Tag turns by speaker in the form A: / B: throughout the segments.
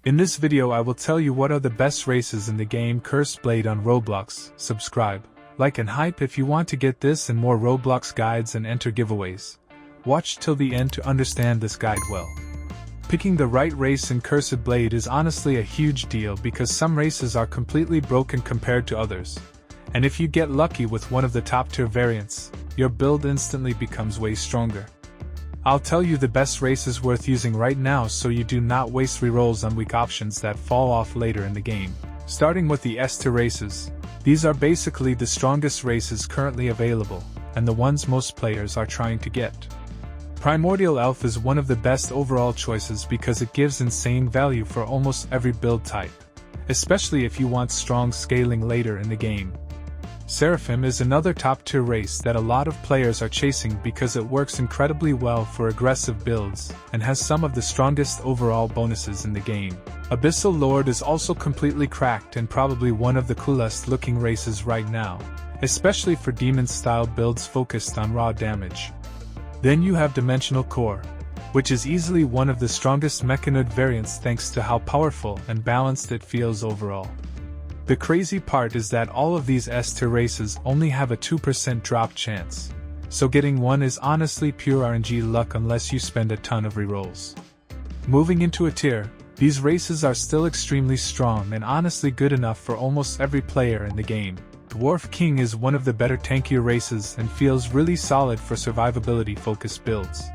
A: In this video I will tell you what are the best races in the game Cursed Blade on Roblox. Subscribe, like and hype if you want to get this and more Roblox guides and enter giveaways. Watch till the end to understand this guide well. Picking the right race in Cursed Blade is honestly a huge deal because some races are completely broken compared to others. And if you get lucky with one of the top tier variants, your build instantly becomes way stronger. I'll tell you the best races worth using right now so you do not waste rerolls on weak options that fall off later in the game. Starting with the S tier races, these are basically the strongest races currently available, and the ones most players are trying to get. Primordial Elf is one of the best overall choices because it gives insane value for almost every build type, especially if you want strong scaling later in the game. Seraphim is another top-tier race that a lot of players are chasing because it works incredibly well for aggressive builds and has some of the strongest overall bonuses in the game. Abyssal Lord is also completely cracked and probably one of the coolest looking races right now, especially for demon-style builds focused on raw damage. Then you have Dimensional Core, which is easily one of the strongest Mechanode variants thanks to how powerful and balanced it feels overall. The crazy part is that all of these S-tier races only have a 2% drop chance, so getting one is honestly pure RNG luck unless you spend a ton of rerolls. Moving into a tier, these races are still extremely strong and honestly good enough for almost every player in the game. Dwarf King is one of the better tankier races and feels really solid for survivability-focused builds.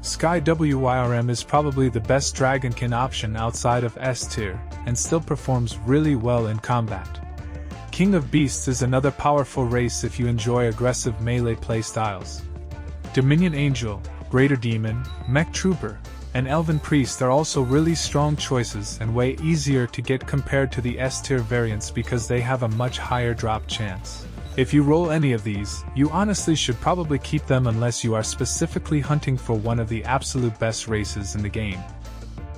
A: Sky Wyrm is probably the best Dragonkin option outside of S tier, and still performs really well in combat. King of Beasts is another powerful race if you enjoy aggressive melee playstyles. Dominion Angel, Greater Demon, Mech Trooper, and Elven Priest are also really strong choices and way easier to get compared to the S-tier variants because they have a much higher drop chance. If you roll any of these, you honestly should probably keep them unless you are specifically hunting for one of the absolute best races in the game.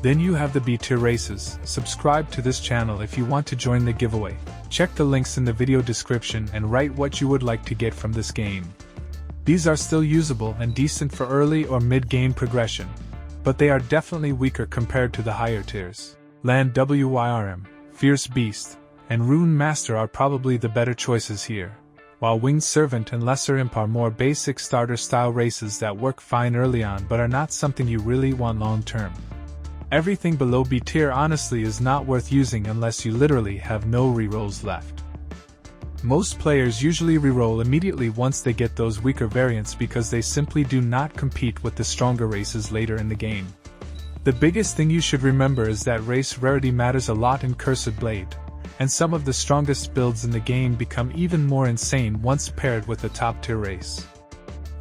A: Then you have the B-tier races. Subscribe to this channel if you want to join the giveaway. Check the links in the video description and write what you would like to get from this game. These are still usable and decent for early or mid-game progression, but they are definitely weaker compared to the higher tiers. Land Wyrm, Fierce Beast, and Rune Master are probably the better choices here, while Winged Servant and Lesser Imp are more basic starter-style races that work fine early on but are not something you really want long-term. Everything below B tier honestly is not worth using unless you literally have no rerolls left. Most players usually reroll immediately once they get those weaker variants because they simply do not compete with the stronger races later in the game. The biggest thing you should remember is that race rarity matters a lot in Cursed Blade, and some of the strongest builds in the game become even more insane once paired with a top tier race.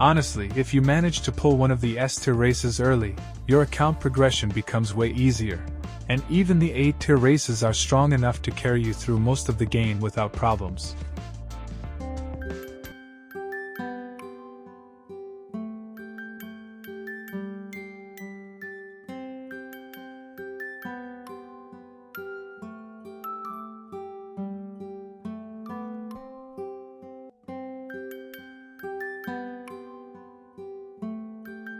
A: Honestly, if you manage to pull one of the S tier races early, your account progression becomes way easier, and even the A tier races are strong enough to carry you through most of the game without problems.